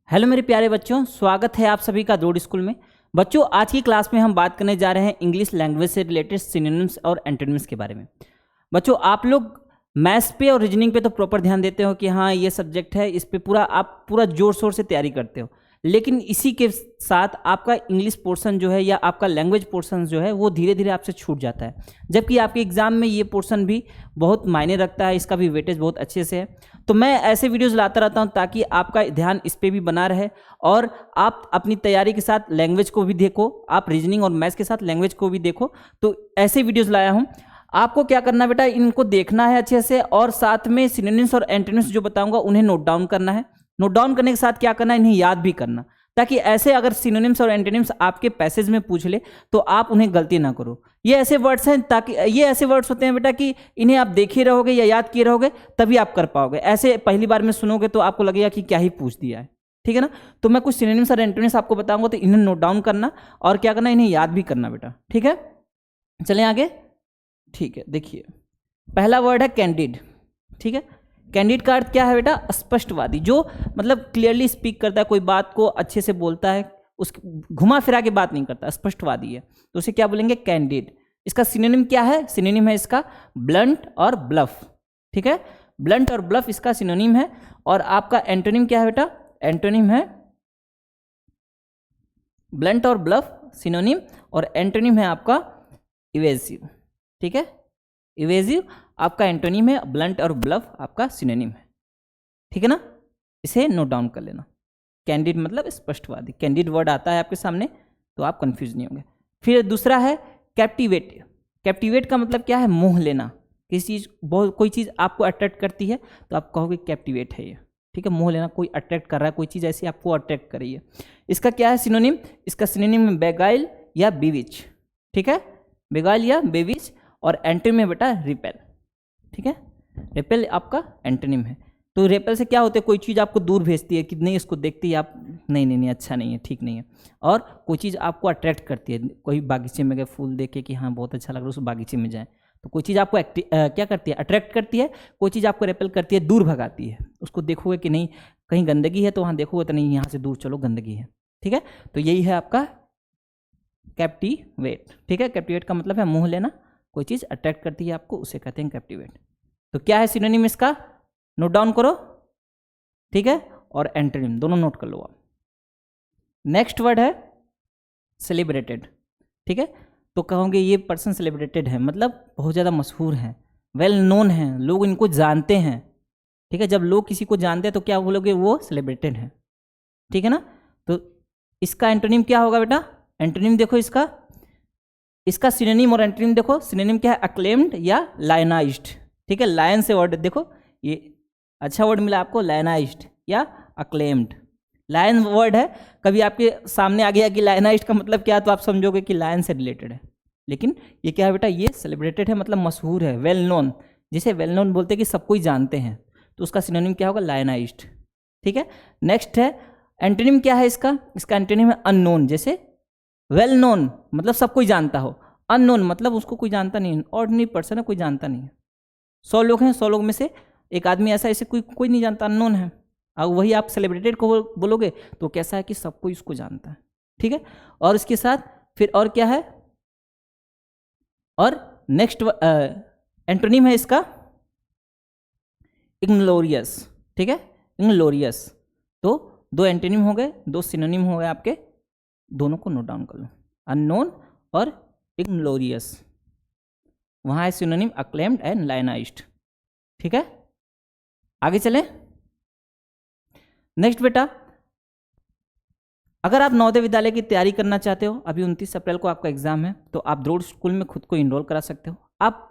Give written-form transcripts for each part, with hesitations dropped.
Hello मेरे प्यारे बच्चों, स्वागत है आप सभी का रोड स्कूल में। बच्चों, आज की क्लास में हम बात करने जा रहे हैं इंग्लिश लैंग्वेज से रिलेटेड सिनोनिम्स और एंटोनिम्स के बारे में। बच्चों, आप लोग मैथ्स पे और रीजनिंग पे तो प्रॉपर ध्यान देते हो कि हाँ ये सब्जेक्ट है, इस पे पूरा आप पूरा जोर शोर से तैयारी करते हो, लेकिन इसी के साथ आपका इंग्लिश पोर्शन जो है या आपका लैंग्वेज पोर्शन जो है वो धीरे धीरे आपसे छूट जाता है, जबकि आपके एग्जाम में ये पोर्शन भी बहुत मायने रखता है, इसका भी वेटेज बहुत अच्छे से है। तो मैं ऐसे वीडियोस लाता रहता हूं ताकि आपका ध्यान इस पे भी बना रहे और आप अपनी तैयारी के साथ लैंग्वेज को भी देखो, आप रीजनिंग और मैथ्स के साथ लैंग्वेज को भी देखो। तो ऐसे वीडियोस लाया हूं। आपको क्या करना है बेटा, इनको देखना है अच्छे से और साथ में सिनोनिम्स और एंटोनिम्स जो बताऊंगा उन्हें नोट डाउन करना है। नोट डाउन करने के साथ क्या करना है, इन्हें याद भी करना, ताकि ऐसे अगर सिनोनिम्स और एंटोनिम्स आपके पैसेज में पूछ ले तो आप उन्हें गलती ना करो। ये ऐसे वर्ड्स हैं, ताकि ये ऐसे वर्ड्स होते हैं बेटा कि इन्हें आप देख ही रहोगे या याद किए रहोगे तभी आप कर पाओगे। ऐसे पहली बार में सुनोगे तो आपको लगेगा कि क्या ही पूछ दिया है, ठीक है ना। तो मैं कुछ सिनोनिम्स और एंटोनिम्स आपको बताऊंगा, तो इन्हें नोट डाउन करना और क्या करना, इन्हें याद भी करना बेटा, ठीक है। चलें आगे, ठीक है। देखिए, पहला वर्ड है कैंडिड, ठीक है। कैंडिड का अर्थ क्या है बेटा, स्पष्टवादी, जो मतलब क्लियरली स्पीक करता है, कोई बात को अच्छे से बोलता है, उस घुमा फिरा के बात नहीं करता, स्पष्टवादी है, तो उसे क्या बोलेंगे, कैंडिड। इसका सिनोनिम क्या है, सिनोनिम है इसका ब्लंट और ब्लफ, ठीक है। ब्लंट और ब्लफ इसका सिनोनिम है। और आपका एंटोनिम क्या है बेटा, एंटोनिम है ब्लंट और ब्लफ सिनोनिम, और एंटोनिम है आपका इवेसिव, ठीक है। इवेसिव आपका एंटोनिम है, ब्लंट और ब्लफ आपका सिनोनिम है, ठीक है ना। इसे नोट डाउन कर लेना। कैंडिड मतलब स्पष्टवादी, कैंडिड वर्ड आता है आपके सामने तो आप कंफ्यूज नहीं होंगे। फिर दूसरा है कैप्टिवेट। कैप्टिवेट का मतलब क्या है, मोह लेना। किसी चीज, बहुत कोई चीज़ आपको अट्रैक्ट करती है तो आप कहोगे कैप्टिवेट है ये, ठीक है। मोह लेना, कोई अट्रैक्ट कर रहा है, कोई चीज़ ऐसी आपको अट्रैक्ट कर रही है। इसका क्या है सिनोनिम, इसका सिनोनिम है बेगाइल या बेविच, ठीक है। बेगाइल या बेविच। और एंटोनिम है बेटा रिपेल, ठीक है। रिपेल आपका एंटोनिम है। तो रिपेल से क्या होता है, कोई चीज़ आपको दूर भेजती है कि नहीं, इसको देखती है आप, नहीं नहीं नहीं अच्छा नहीं है, ठीक नहीं है। और कोई चीज़ आपको अट्रैक्ट करती है, कोई बागीचे में गए, फूल देखे कि हाँ बहुत अच्छा लग रहा है, उस बागीचे में जाए, तो कोई चीज़ आपको क्या करती है, अट्रैक्ट करती है। कोई चीज़ आपको रिपेल करती है, दूर भगाती है। उसको देखोगे कि नहीं, कहीं गंदगी है तो वहाँ देखोगे तो नहीं, यहाँ से दूर चलो, गंदगी है, ठीक है। तो यही है आपका कैप्टिवेट, ठीक है। कैप्टिवेट का मतलब है मोह लेना, कोई चीज़ अट्रैक्ट करती है आपको, उसे कहते हैं कैप्टिवेट। तो क्या है सिनोनिम इसका, नोट डाउन करो, ठीक है। और एंटोनिम दोनों नोट कर लो आप। नेक्स्ट वर्ड है सेलिब्रेटेड, ठीक है। तो कहोगे ये पर्सन सेलिब्रेटेड है, मतलब बहुत ज़्यादा मशहूर है, वेल नोन है, लोग इनको जानते हैं, ठीक है। जब लोग किसी को जानते हैं तो क्या बोलोगे, वो सेलिब्रेटेड है, ठीक है ना। तो इसका एंटोनिम क्या होगा बेटा, एंटोनिम देखो इसका, इसका सिनोनिम और एंटोनिम देखो। सिनोनिम क्या है, अक्लेम्ड या लायनाइज्ड, ठीक है। लायन से वर्ड देखो, ये अच्छा वर्ड मिला आपको, लायनाइज्ड या अक्लेम्ड। लायन वर्ड है, कभी आपके सामने आ गया कि लायनाइज्ड का मतलब क्या है तो आप समझोगे कि लायन से रिलेटेड है, लेकिन ये क्या है बेटा, ये सेलिब्रेटेड है, मतलब मशहूर है, वेल नोन। जिसे वेल नोन बोलते हैं कि सब कोई जानते हैं, तो उसका सिनोनिम क्या होगा, लायनाइज्ड, ठीक है। नेक्स्ट है एंटोनिम क्या है इसका, इसका एंटोनिम है अननोन। जैसे वेल नोन मतलब सब कोई जानता हो, अननोन मतलब उसको कोई जानता नहीं है, ऑर्डिनरी पर्सन है, कोई जानता नहीं है। 100 लोग हैं, 100 लोग में से एक आदमी ऐसा, ऐसे कोई नहीं जानता, अननोन है। अब वही आप सेलिब्रेटेड को बोलोगे तो कैसा है कि सब कोई उसको जानता है, ठीक है। और इसके साथ फिर और क्या है, और नेक्स्ट एंटोनिम है इसका इग्नोरियस, ठीक है। इग्नोरियस। तो दो एंटोनिम हो गए, दो सिनोनिम हो गए आपके, दोनों को नोट डाउन कर लो, अननोन और इग्नोरियस। वहाँ है सिनोनिम अक्लेम्ड एंड लायनाइज्ड, ठीक है। आगे चलें। नेक्स्ट बेटा, अगर आप नवोदय विद्यालय की तैयारी करना चाहते हो, अभी 29 अप्रैल को आपका एग्जाम है, तो आप द्रोड़ स्कूल में खुद को इनरोल करा सकते हो। आप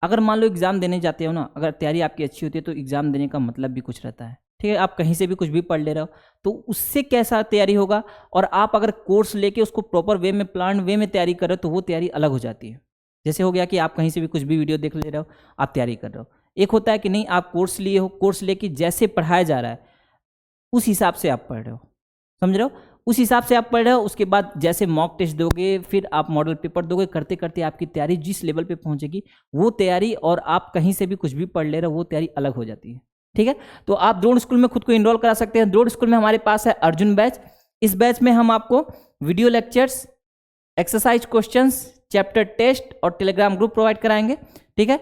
अगर मान लो एग्जाम देने जाते हो ना, अगर तैयारी आपकी अच्छी होती है तो एग्जाम देने का मतलब भी कुछ रहता है, ठीक है। आप कहीं से भी कुछ भी पढ़ ले रहे हो तो उससे कैसा तैयारी होगा, और आप अगर कोर्स लेके उसको प्रॉपर वे में, प्लान वे में तैयारी कर रहे हो तो वो तैयारी अलग हो जाती है। जैसे हो गया कि आप कहीं से भी कुछ भी वीडियो देख ले रहे हो, आप तैयारी कर रहे हो। एक होता है कि नहीं, आप कोर्स लिए हो, कोर्स लेके जैसे पढ़ाया जा रहा है उस हिसाब से आप पढ़ रहे हो, समझ रहे हो, उस हिसाब से आप पढ़ रहे हो। उसके बाद जैसे मॉक टेस्ट दोगे, फिर आप मॉडल पेपर दोगे, करते करते आपकी तैयारी जिस लेवल पे पहुंचेगी वो तैयारी, और आप कहीं से भी कुछ भी पढ़ ले रहे हो वो तैयारी अलग हो जाती है। ठीक है। तो आप द्रोण स्कूल में खुद को इनरोल करा सकते हैं। द्रोण स्कूल में हमारे पास है अर्जुन बैच। इस बैच में हम आपको video lectures, exercise questions, chapter test और टेलीग्राम ग्रुप प्रोवाइड कराएंगे। ठीक है।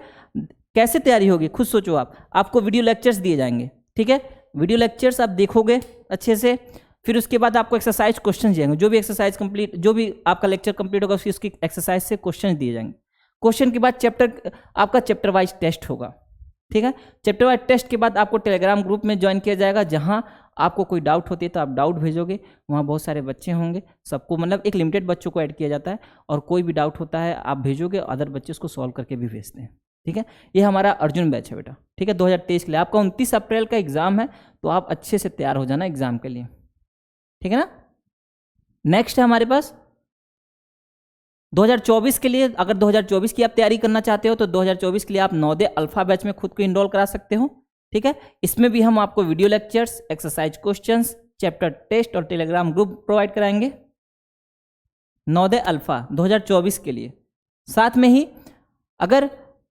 कैसे तैयारी होगी खुद सोचो आप। आपको वीडियो लेक्चर्स दिए जाएंगे। ठीक है। वीडियो लेक्चर्स आप देखोगे अच्छे से, फिर उसके बाद आपको एक्सरसाइज क्वेश्चन दिए जाएंगे। जो भी एक्सरसाइज कंप्लीट, जो भी आपका लेक्चर कंप्लीट होगा उसकी एक्सरसाइज से क्वेश्चन दिए जाएंगे। क्वेश्चन के बाद आपका चैप्टर वाइज टेस्ट होगा। ठीक है। चैप्टर वाइज टेस्ट के बाद आपको टेलीग्राम ग्रुप में ज्वाइन किया जाएगा, जहां आपको कोई डाउट होती है तो आप डाउट भेजोगे। वहाँ बहुत सारे बच्चे होंगे, सबको मतलब एक लिमिटेड बच्चों को ऐड किया जाता है, और कोई भी डाउट होता है आप भेजोगे, अदर बच्चे उसको सॉल्व करके भी भेजते हैं। ठीक है। ये हमारा अर्जुन बैच है बेटा। ठीक है। 2023 के लिए आपका 29 अप्रैल का एग्जाम है, तो आप अच्छे से तैयार हो जाना एग्जाम के लिए। ठीक है ना। नेक्स्ट है हमारे पास 2024 के लिए। अगर 2024 की आप तैयारी करना चाहते हो तो 2024 के लिए आप नवोदय अल्फा बैच में खुद को इनरोल करा सकते हो। ठीक है। इसमें भी हम आपको video lectures, exercise questions, chapter test और टेलीग्राम ग्रुप प्रोवाइड कराएंगे नवोदय अल्फा 2024 के लिए। साथ में ही अगर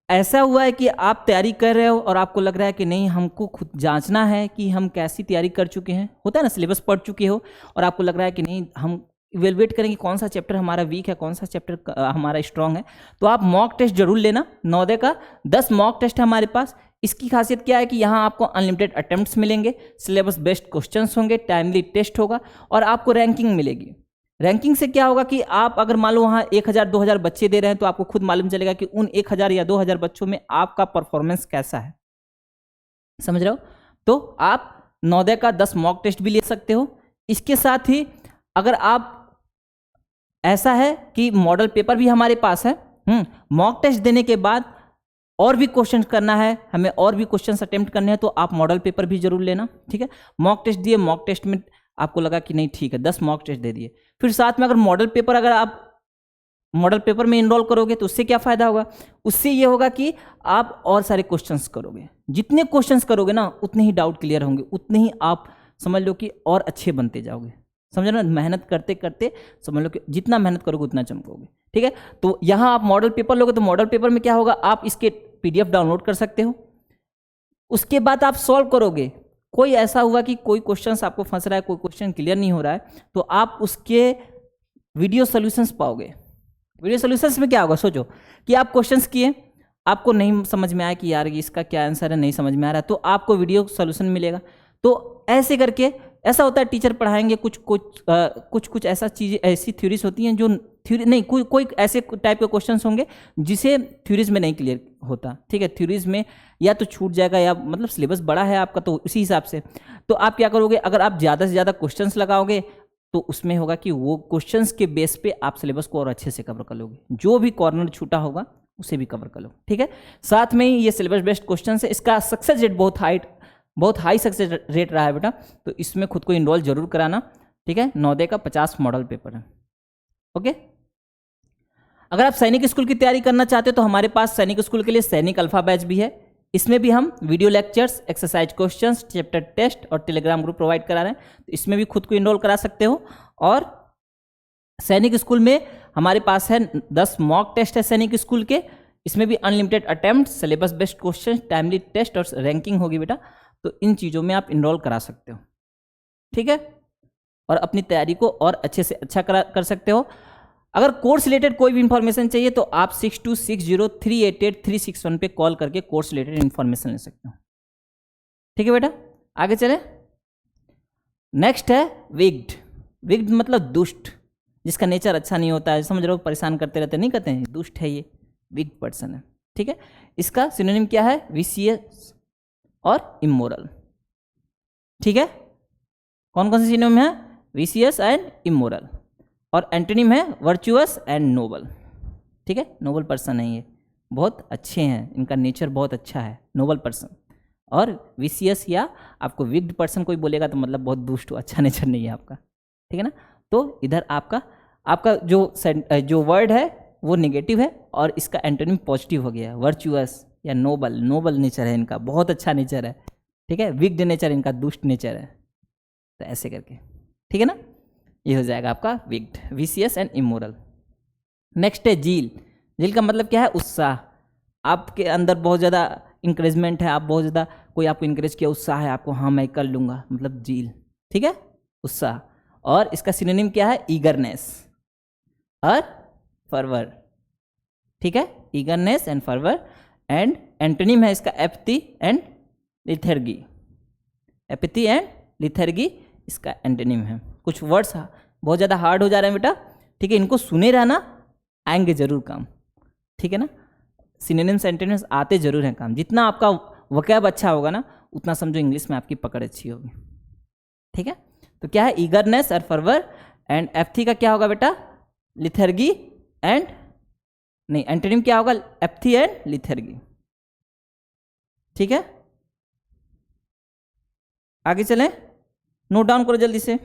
ऐसा हुआ है कि आप तैयारी कर रहे हो और आपको लग रहा है कि नहीं, हमको खुद जांचना है कि हम कैसी तैयारी कर चुके हैं, होता है ना, सिलेबस पढ़ चुके हो और आपको लग रहा है कि नहीं, हम इवेलुएट करेंगे कौन सा चैप्टर हमारा वीक है, कौन सा चैप्टर हमारा स्ट्रांग है, तो आप मॉक टेस्ट जरूर लेना। नवोदय का 10 मॉक टेस्ट है हमारे पास। इसकी खासियत क्या है कि यहाँ आपको अनलिमिटेड अटेम्प्ट्स मिलेंगे, सिलेबस बेस्ड क्वेश्चंस होंगे, टाइमली टेस्ट होगा और आपको रैंकिंग मिलेगी। रैंकिंग से क्या होगा कि आप अगर मान लो वहाँ 1000-2000 बच्चे दे रहे हैं तो आपको खुद मालूम चलेगा कि उन 1000 या 2000 बच्चों में आपका परफॉर्मेंस कैसा है। समझ रहे हो। तो आप नवोदय का 10 मॉक टेस्ट भी ले सकते हो। इसके साथ ही अगर आप, ऐसा है कि मॉडल पेपर भी हमारे पास है। मॉक टेस्ट देने के बाद और भी क्वेश्चन करना है हमें, और भी क्वेश्चन अटेम्प्ट करने हैं, तो आप मॉडल पेपर भी जरूर लेना। ठीक है। मॉक टेस्ट दिए, मॉक टेस्ट में आपको लगा कि नहीं ठीक है, 10 मॉक टेस्ट दे दिए, फिर साथ में अगर मॉडल पेपर, अगर आप मॉडल पेपर में इनरोल करोगे तो उससे क्या फायदा होगा, उससे ये होगा कि आप और सारे क्वेश्चंस करोगे। जितने क्वेश्चंस करोगे ना उतने ही डाउट क्लियर होंगे, उतने ही आप समझ लो कि और अच्छे बनते जाओगे। समझ ना, मेहनत करते करते समझ लो कि जितना मेहनत करोगे उतना चमकोगे। ठीक है। तो यहाँ आप मॉडल पेपर लोगे तो मॉडल पेपर में क्या होगा, आप इसके PDF डाउनलोड कर सकते हो। उसके बाद आप सॉल्व करोगे। कोई ऐसा हुआ कि कोई क्वेश्चन आपको फंस रहा है, कोई क्वेश्चन क्लियर नहीं हो रहा है, तो आप उसके वीडियो सॉल्यूशंस पाओगे। वीडियो सॉल्यूशंस में क्या होगा, सोचो कि आप क्वेश्चंस किए, आपको नहीं समझ में आया कि यार इसका क्या आंसर है, नहीं समझ में आ रहा है, तो आपको वीडियो सॉल्यूशन मिलेगा। तो ऐसे करके ऐसा होता है, टीचर पढ़ाएंगे कुछ ऐसा चीज़ें, ऐसी थ्योरीज होती हैं जो थ्योरी नहीं, कोई ऐसे टाइप के क्वेश्चंस होंगे जिसे थ्योरीज में नहीं क्लियर होता। ठीक है। थ्योरीज में या तो छूट जाएगा या मतलब सिलेबस बड़ा है आपका, तो उसी हिसाब से तो आप क्या करोगे, अगर आप ज़्यादा से ज़्यादा क्वेश्चंस लगाओगे तो उसमें होगा कि वो क्वेश्चंस के बेस पे आप सिलेबस को और अच्छे से कवर कर लोगे, जो भी कॉर्नर छूटा होगा उसे भी कवर कर लो। ठीक है। साथ में ही ये सिलेबस बेस्ड क्वेश्चन है, इसका सक्सेस रेट बहुत हाई सक्सेस रेट रहा है बेटा, तो इसमें खुद को इनरोल जरूर कराना। ठीक है। नवोदय का 50 मॉडल पेपर है। ओके। अगर आप सैनिक स्कूल की तैयारी करना चाहते हो तो हमारे पास सैनिक स्कूल के लिए सैनिक अल्फा बैच भी है। इसमें भी हम video lectures, exercise questions, chapter test और टेलीग्राम ग्रुप प्रोवाइड करा रहे हैं, तो इसमें भी खुद को इनरोल करा सकते हो। और सैनिक स्कूल में हमारे पास है 10 मॉक टेस्ट है सैनिक स्कूल के। इसमें भी unlimited attempt, syllabus based question, timely test और रैंकिंग होगी बेटा, तो इन चीज़ों में आप इनरोल करा सकते हो। ठीक है। और अपनी तैयारी को और अच्छे से अच्छा कर सकते हो। अगर कोर्स रिलेटेड कोई भी इंफॉर्मेशन चाहिए तो आप 6260388361 पे कॉल करके कोर्स रिलेटेड इंफॉर्मेशन ले सकते हो। ठीक है बेटा। आगे चले। नेक्स्ट है विग्ड। विग्ड मतलब दुष्ट, जिसका नेचर अच्छा नहीं होता है, समझ रहे हो, परेशान करते रहते, नहीं कहते हैं दुष्ट है ये, विग्ड पर्सन है। ठीक है। इसका सिनोनिम क्या है, विशियस और इमोरल। ठीक है। कौन कौन से सिनोनिम है, विशियस एंड इमोरल, और एंटोनिम है वर्चुअस एंड नोबल। ठीक है। नोबल पर्सन है ये, बहुत अच्छे हैं, इनका नेचर बहुत अच्छा है, नोबल पर्सन। और विशियस या आपको विग्ड पर्सन कोई बोलेगा तो मतलब बहुत दुष्ट हो, अच्छा नेचर नहीं है आपका। ठीक है ना। तो इधर आपका जो वर्ड है वो नेगेटिव है और इसका एंटोनिम पॉजिटिव हो गया, वर्चुअस या नोबल। नोबल नेचर है इनका, बहुत अच्छा नेचर है। ठीक है। विग्ड नेचर इनका दुष्ट नेचर है, तो ऐसे करके। ठीक है ना। ये हो जाएगा आपका विग्ड, विशियस एंड इमोरल। नेक्स्ट है जील। जील का मतलब क्या है, उत्साह। आपके अंदर बहुत ज़्यादा इंकरेजमेंट है, आप बहुत ज़्यादा कोई आपको इंकरेज किया, उत्साह है आपको, हाँ मैं कर लूँगा, मतलब जील, ठीक है, उत्साह। और इसका सिनोनिम क्या है? ईगरनेस और फर्वर, ठीक है, eagerness and fervour. And antonym है इसका एपथी एंड लिथर्गी, एपथी एंड लिथर्गी इसका एंटोनिम है। कुछ वर्ड्स बहुत ज़्यादा हार्ड हो जा रहे हैं बेटा, ठीक है, इनको सुने रहना, आएंगे जरूर काम, ठीक है ना। सिनोनिम्स एंटोनिम्स आते जरूर हैं काम, जितना आपका वोकैब अच्छा होगा ना उतना समझो इंग्लिश में आपकी पकड़ अच्छी होगी, ठीक है। तो क्या है? ईगरनेस और फर्वर। एंड एपथी का क्या होगा बेटा? लिथर्गी एंड, नहीं एंटोनिम क्या होगा? एपथी एंड लिथर्गी, ठीक है। आगे चलें, नोट डाउन करो जल्दी से।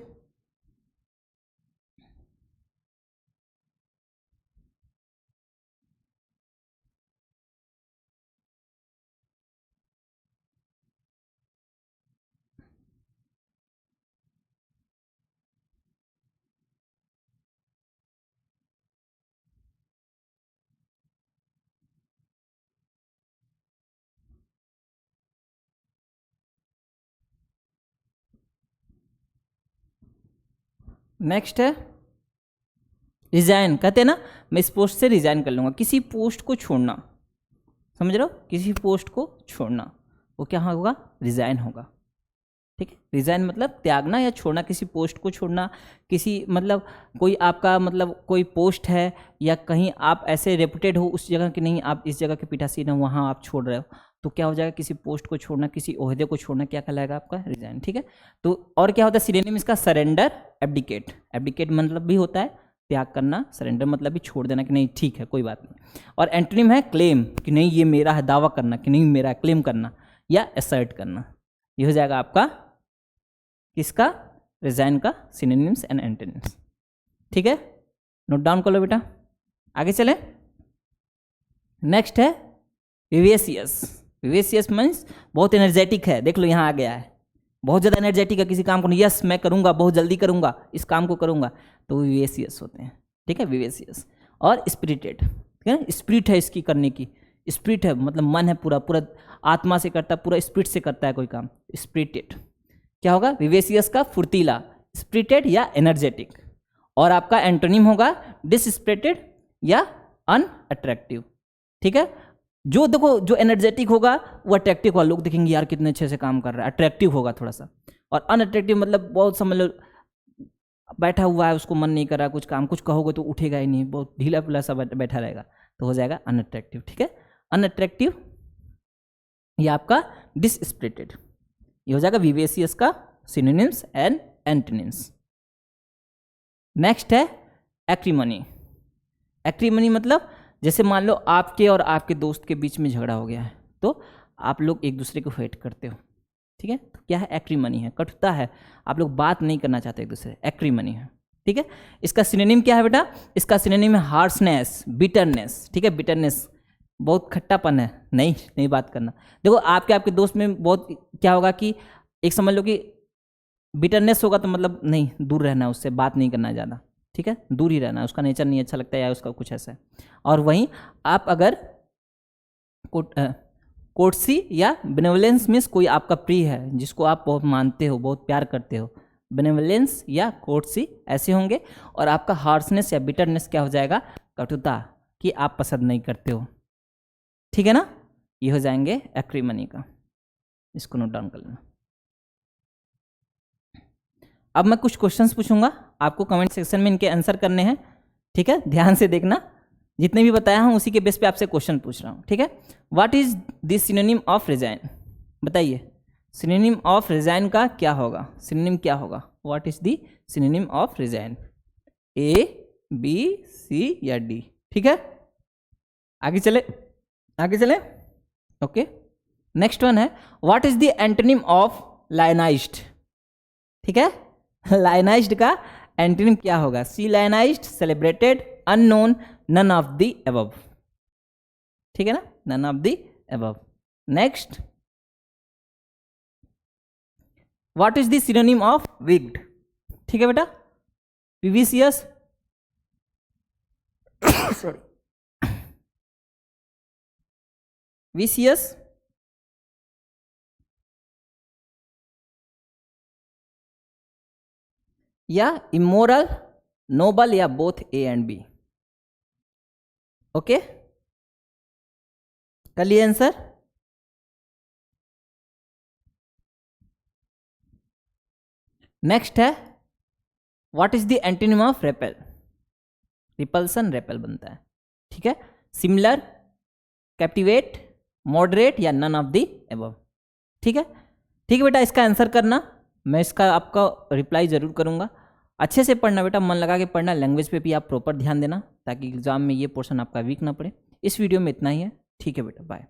नेक्स्ट है रिजाइन। कहते हैं ना मैं इस पोस्ट से रिजाइन कर लूंगा, किसी पोस्ट को छोड़ना, समझ रहे हो, किसी पोस्ट को छोड़ना, वो क्या होगा? रिजाइन होगा, ठीक है। रिजाइन मतलब त्यागना या छोड़ना, किसी पोस्ट को छोड़ना, किसी मतलब कोई आपका मतलब कोई पोस्ट है या कहीं आप ऐसे रेपुटेड हो उस जगह की, नहीं आप इस जगह के पीठासीन हो, वहाँ आप छोड़ रहे हो, तो क्या हो जाएगा? किसी पोस्ट को छोड़ना, किसी ओहदे को छोड़ना, क्या कहलाएगा आपका? रिजाइन, ठीक है। तो और क्या होता है सिनोनिम इसका? Surrender, abdicate. एब्डिकेट मतलब भी होता है त्याग करना, सरेंडर मतलब भी छोड़ देना कि नहीं ठीक है कोई बात नहीं। और एंटोनिम है क्लेम, कि नहीं ये मेरा है, दावा करना कि नहीं मेरा, क्लेम करना या असर्ट करना। ये हो जाएगा आपका किसका? रिजाइन का सिनोनिम्स एंड एंटोनिम्स, ठीक है। नोट डाउन कर लो बेटा, आगे चले। नेक्स्ट है विवेसियस। विवेसियस मीन्स बहुत एनर्जेटिक है, देख लो यहाँ आ गया है, बहुत ज़्यादा एनर्जेटिक है, किसी काम को यस मैं करूँगा, बहुत जल्दी करूँगा, इस काम को करूँगा, तो विवेसियस होते हैं, ठीक है, विवेसियस। और स्पिरिटेड, ठीक है, स्पिरिट है इसकी करने की, स्पिरिट है मतलब मन है, पूरा पूरा आत्मा से करता है, पूरा स्पिरिट से करता है कोई काम, स्पिरिटेड। क्या होगा? विवेसियस का फुर्तीला, स्पिरिटेड या एनर्जेटिक। और आपका एंटोनिम होगा डिसस्पिरिटेड या अनअट्रैक्टिव, ठीक है। जो देखो जो एनर्जेटिक होगा वो अट्रैक्टिव होगा, लोग देखेंगे यार कितने अच्छे से काम कर रहा है, अट्रैक्टिव होगा थोड़ा सा। और अनअट्रैक्टिव मतलब बहुत समझ लो बैठा हुआ है, उसको मन नहीं कर रहा कुछ काम, कुछ कहोगे तो उठेगा ही नहीं, बहुत ढीला पुला सा बैठा रहेगा, तो हो जाएगा अनअट्रैक्टिव, ठीक है। अनअट्रैक्टिव या आपका डिसस्पिरिटेड, ये हो जाएगा विवेसियस का सिनोनिम्स एंड एंटोनिम्स। नेक्स्ट है एक्रीमनी। एक्रीमनी मतलब जैसे मान लो आपके और आपके दोस्त के बीच में झगड़ा हो गया है, तो आप लोग एक दूसरे को हेट करते हो, ठीक है, तो क्या है? एक्रीमनी है, कटुता है, आप लोग बात नहीं करना चाहते एक दूसरे, एक्रीमनी है, ठीक है। इसका सिनोनिम क्या है बेटा? इसका सिनोनिम है हार्शनेस, बिटरनेस, ठीक है, बिटरनेस बहुत खट्टापन है, नहीं नहीं बात करना। देखो आपके दोस्त में बहुत क्या होगा कि एक समझ लो कि बिटरनेस होगा तो मतलब नहीं, दूर रहना है उससे, बात नहीं करना ज़्यादा, ठीक है, दूर ही रहना है, उसका नेचर नहीं अच्छा लगता है या उसका कुछ ऐसा है। और वहीं आप अगर कोर्टसी या बेनेवलेंस मीन्स कोई आपका प्रिय है जिसको आप बहुत मानते हो, बहुत प्यार करते हो, बेनेवलेंस या कोर्टसी ऐसे होंगे। और आपका हार्शनेस या बिटरनेस क्या हो जाएगा? कटुता, कि आप पसंद नहीं करते हो, ठीक है ना। ये हो जाएंगे एक्रीमनी का, इसको नोट डाउन कर लेना। अब मैं कुछ क्वेश्चंस पूछूंगा, आपको कमेंट सेक्शन में इनके आंसर करने हैं, ठीक है, ध्यान से देखना, जितने भी बताया हूं उसी के बेस पे आपसे क्वेश्चन पूछ रहा हूं, ठीक है। What is the synonym of resign? बताइए सिनोनिम ऑफ रिजाइन का क्या होगा? सिनोनिम क्या होगा? What is the synonym of resign? A, B, C या डी? ठीक है, आगे चले, आगे चले, ओके। नेक्स्ट वन है what is the antonym of lionized? ठीक है, लायनाइज्ड का एंटोनिम क्या होगा? C lionized, celebrated, unknown, none of the above, ठीक है ना, none of the above. Next, what is the synonym of wicked? ठीक है बेटा, विविशियस, सॉरी, विशियस, या इमोरल, नोबल या both A and B? Okay, कर लिए आंसर? नेक्स्ट है what is the antonym of repel? Repulsion repel बनता है, ठीक है। सिमिलर, कैप्टिवेट, मॉडरेट या नन ऑफ द एबव? ठीक है, ठीक है बेटा, इसका आंसर करना, मैं इसका आपका रिप्लाई जरूर करूंगा। अच्छे से पढ़ना बेटा, मन लगा के पढ़ना, लैंग्वेज पे भी आप प्रॉपर ध्यान देना ताकि एग्जाम में ये पोर्शन आपका वीक ना पड़े। इस वीडियो में इतना ही है, ठीक है बेटा, बाय।